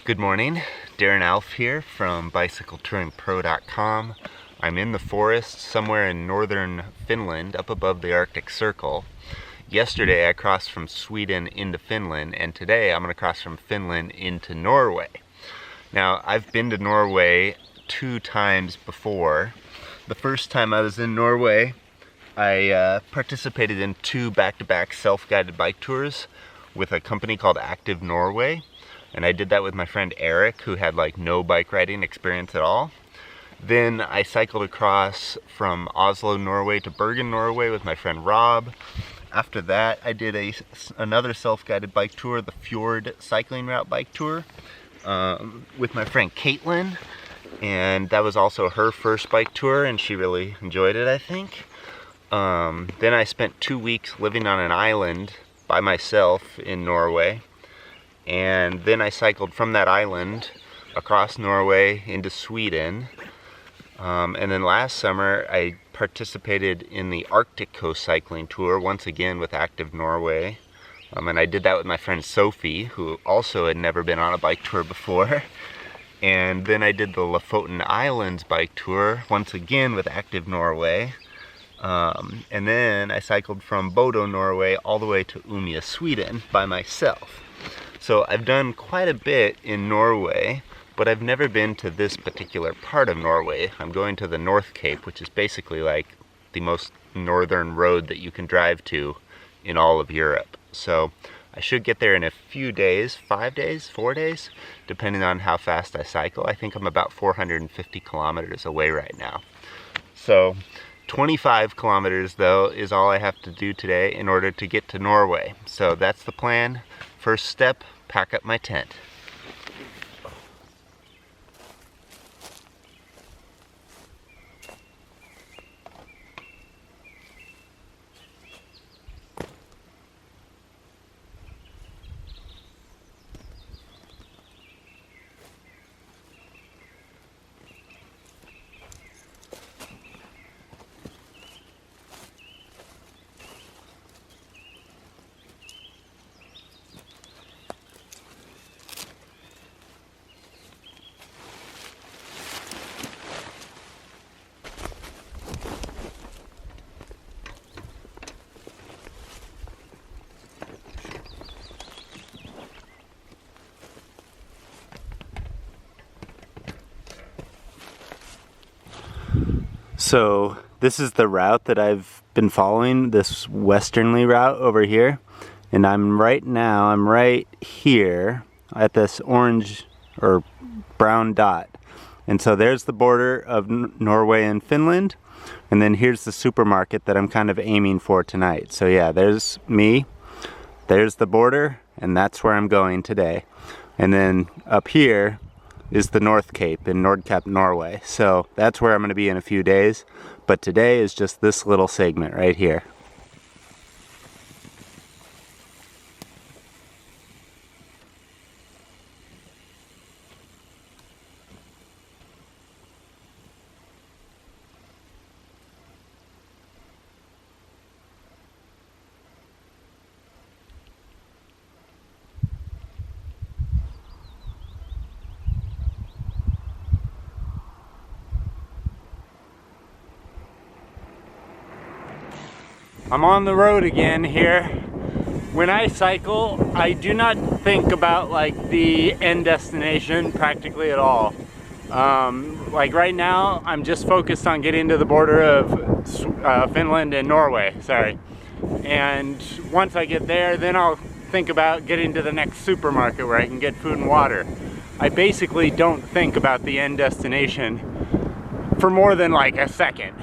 Good morning, Darren Alf here from BicycleTouringPro.com. I'm in the forest somewhere in northern Finland, up above the Arctic Circle. Yesterday I crossed from Sweden into Finland, and today I'm going to cross from Finland into Norway. Now, I've been to Norway 2 times before. The first time I was in Norway, I participated in 2 back-to-back self-guided bike tours with a company called Active Norway. And I did that with my friend Eric, who had like no bike riding experience at all. Then I cycled across from Oslo, Norway to Bergen, Norway with my friend Rob. After that, I did another self-guided bike tour, the Fjord Cycling Route bike tour, with my friend Caitlin. And that was also her first bike tour, and she really enjoyed it, I think. Then I spent 2 weeks living on an island by myself in Norway. And then I cycled from that island across Norway into Sweden. And then last summer I participated in the Arctic Coast Cycling Tour, once again with Active Norway. And I did that with my friend Sophie, who also had never been on a bike tour before. And then I did the Lofoten Islands bike tour, once again with Active Norway. And then I cycled from Bodo, Norway, all the way to Umeå, Sweden by myself. So I've done quite a bit in Norway, but I've never been to this particular part of Norway. I'm going to the North Cape, which is basically like the most northern road that you can drive to in all of Europe. So I should get there in a few days, 5 days, 4 days, depending on how fast I cycle. I think I'm about 450 kilometers away right now. So 25 kilometers though is all I have to do today in order to get to Norway. So that's the plan. First step, pack up my tent. So this is the route that I've been following, this westerly route over here. And I'm right here at this orange or brown dot. And so there's the border of Norway and Finland. And then here's the supermarket that I'm kind of aiming for tonight. So yeah, there's me, there's the border, and that's where I'm going today. And then up here is the North Cape in Nordkapp, Norway. So that's where I'm going to be in a few days. But today is just this little segment right here. I'm on the road again here. When I cycle, I do not think about like the end destination practically at all. Like right now, I'm just focused on getting to the border of Finland and Norway, sorry. And once I get there, then I'll think about getting to the next supermarket where I can get food and water. I basically don't think about the end destination for more than like a second.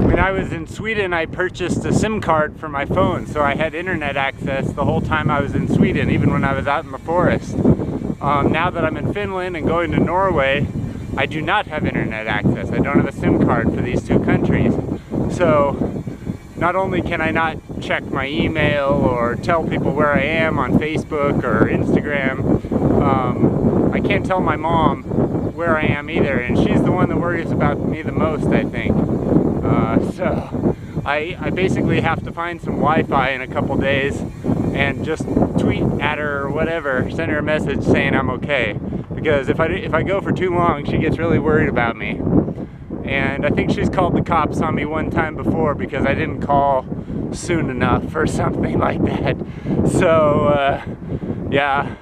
When I was in Sweden, I purchased a SIM card for my phone, so I had internet access the whole time I was in Sweden, even when I was out in the forest. Now that I'm in Finland and going to Norway, I do not have internet access. I don't have a SIM card for these 2 countries. So not only can I not check my email or tell people where I am on Facebook or Instagram, I can't tell my mom where I am either, and she's the one that worries about me the most, I think. So I basically have to find some Wi-Fi in a couple days and just tweet at her or whatever, send her a message saying I'm okay. Because if I go for too long, she gets really worried about me. And I think she's called the cops on me one time before because I didn't call soon enough or something like that. So yeah,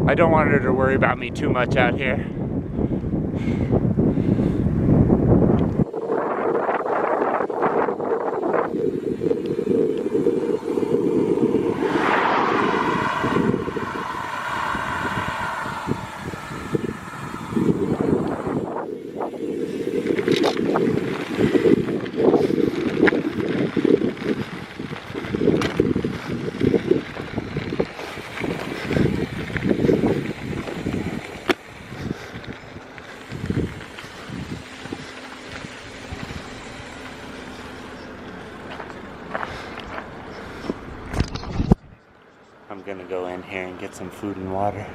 I don't want her to worry about me too much out here. I'm gonna go in here and get some food and water.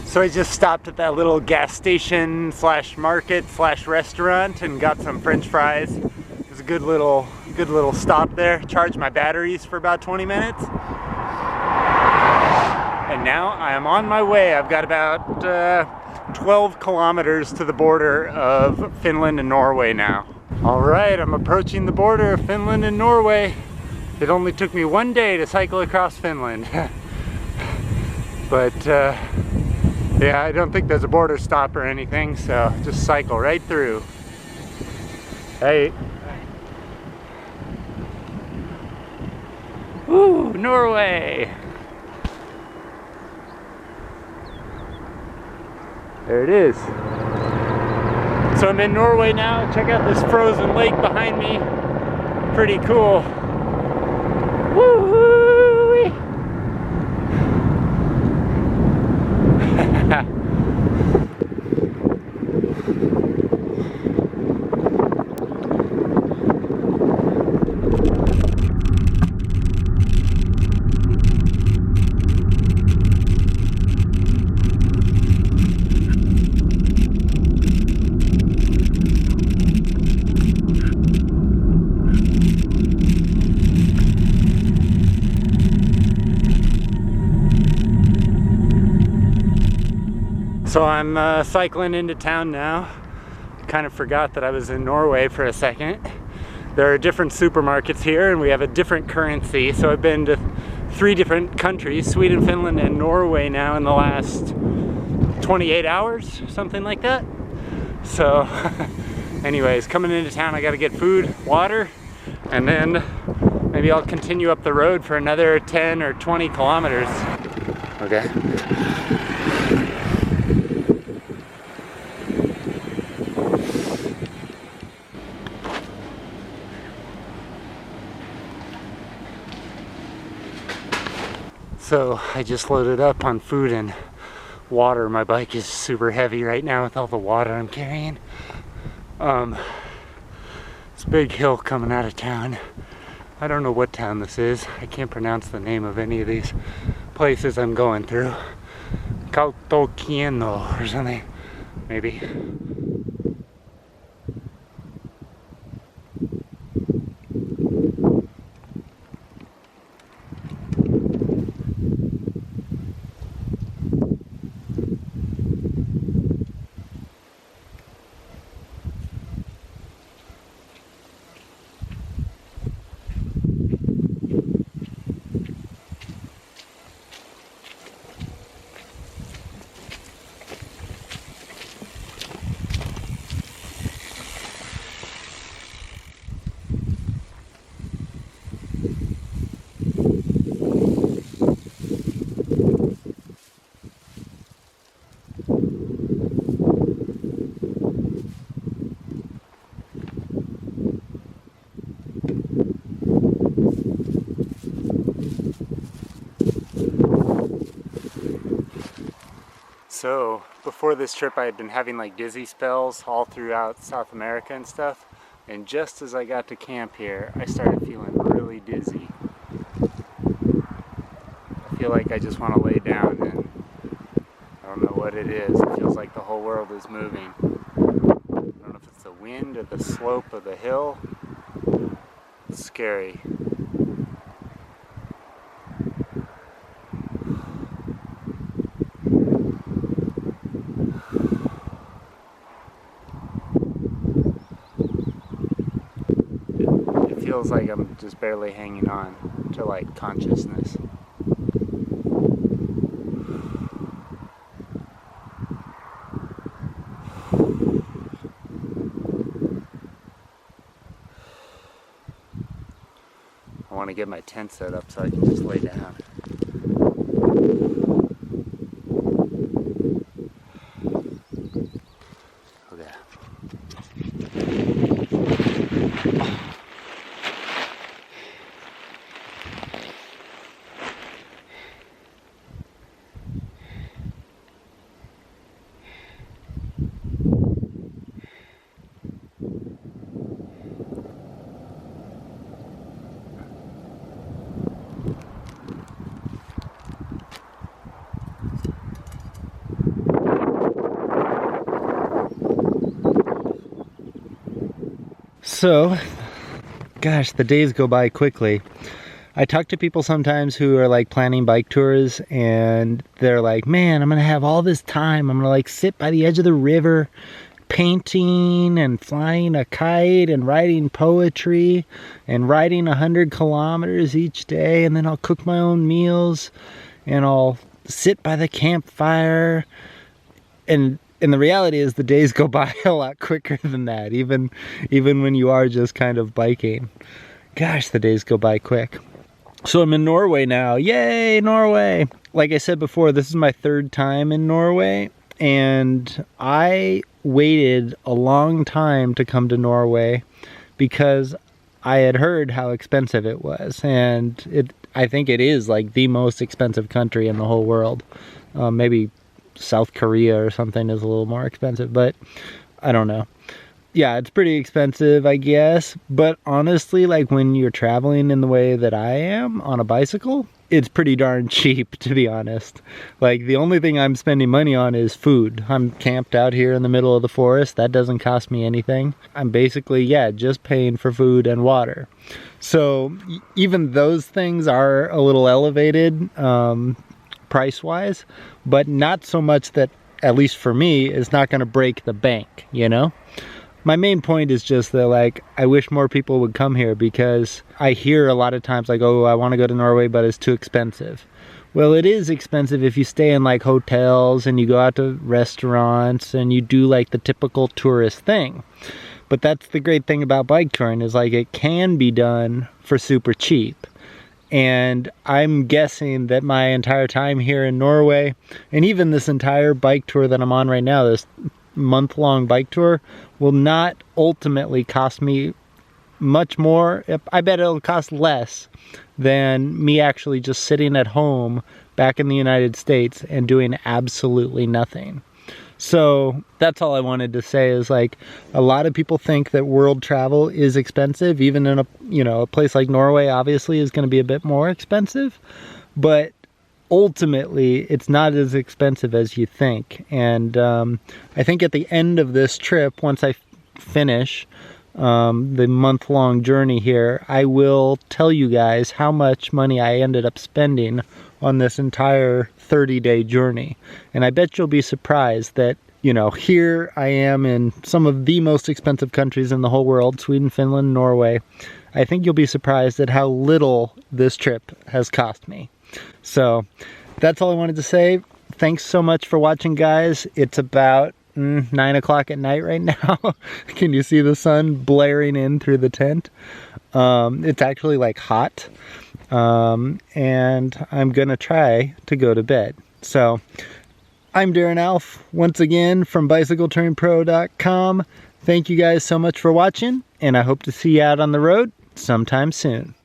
So I just stopped at that little gas station slash market slash restaurant and got some French fries. It was a good little stop there. Charged my batteries for about 20 minutes. And now I am on my way. I've got about 12 kilometers to the border of Finland and Norway now. All right, I'm approaching the border of Finland and Norway. It only took me one day to cycle across Finland. But yeah, I don't think there's a border stop or anything, so just cycle right through. Hey. Woo, Norway! There it is. So I'm in Norway now. Check out this frozen lake behind me. Pretty cool. Woo-hoo! So I'm cycling into town now. Kind of forgot that I was in Norway for a second. There are different supermarkets here and we have a different currency. So I've been to 3 different countries, Sweden, Finland, and Norway now in the last 28 hours, something like that. So anyways, coming into town, I gotta get food, water, and then maybe I'll continue up the road for another 10 or 20 kilometers. Okay. So I just loaded up on food and water. My bike is super heavy right now with all the water I'm carrying. It's a big hill coming out of town. I don't know what town this is. I can't pronounce the name of any of these places I'm going through. Kautokeino or something, maybe. So before this trip I had been having like dizzy spells all throughout South America and stuff, and just as I got to camp here I started feeling really dizzy. I feel like I just want to lay down, and I don't know what it is. It feels like the whole world is moving. I don't know if it's the wind or the slope of the hill. It's scary. It feels like I'm just barely hanging on to like consciousness. I want to get my tent set up so I can just lay down. Okay. So, gosh, the days go by quickly. I talk to people sometimes who are like planning bike tours, and they're like, man, I'm gonna have all this time. I'm gonna like sit by the edge of the river painting and flying a kite and writing poetry and riding 100 kilometers each day, and then I'll cook my own meals and I'll sit by the campfire. And the reality is the days go by a lot quicker than that, even when you are just kind of biking. Gosh, the days go by quick. So I'm in Norway now. Yay, Norway! Like I said before, this is my third time in Norway, and I waited a long time to come to Norway because I had heard how expensive it was, and I think it is like the most expensive country in the whole world. Maybe South Korea or something is a little more expensive, but I don't know. Yeah, it's pretty expensive, I guess, but honestly, like when you're traveling in the way that I am on a bicycle, it's pretty darn cheap, to be honest. Like the only thing I'm spending money on is food. I'm camped out here in the middle of the forest. That doesn't cost me anything. I'm basically, yeah, just paying for food and water. So even those things are a little elevated, price-wise, but not so much that, at least for me, it's not going to break the bank, you know? My main point is just that, like, I wish more people would come here, because I hear a lot of times, like, oh, I want to go to Norway, but it's too expensive. Well, it is expensive if you stay in, like, hotels and you go out to restaurants and you do, like, the typical tourist thing. But that's the great thing about bike touring, is, like, it can be done for super cheap. And I'm guessing that my entire time here in Norway, and even this entire bike tour that I'm on right now, this month-long bike tour, will not ultimately cost me much more. I bet it'll cost less than me actually just sitting at home back in the United States and doing absolutely nothing. So that's all I wanted to say, is like, a lot of people think that world travel is expensive, even in a place like Norway obviously is going to be a bit more expensive, but ultimately it's not as expensive as you think. And I think at the end of this trip, once I finish the month-long journey here, I will tell you guys how much money I ended up spending on this entire 30-day journey. And I bet you'll be surprised that, you know, here I am in some of the most expensive countries in the whole world, Sweden, Finland, Norway. I think you'll be surprised at how little this trip has cost me. So that's all I wanted to say. Thanks so much for watching, guys. It's about 9 o'clock at night right now. Can you see the sun blaring in through the tent? It's actually like hot. And I'm gonna try to go to bed. So I'm Darren Alf, once again from BicycleTouringPro.com. Thank you guys so much for watching, and I hope to see you out on the road sometime soon.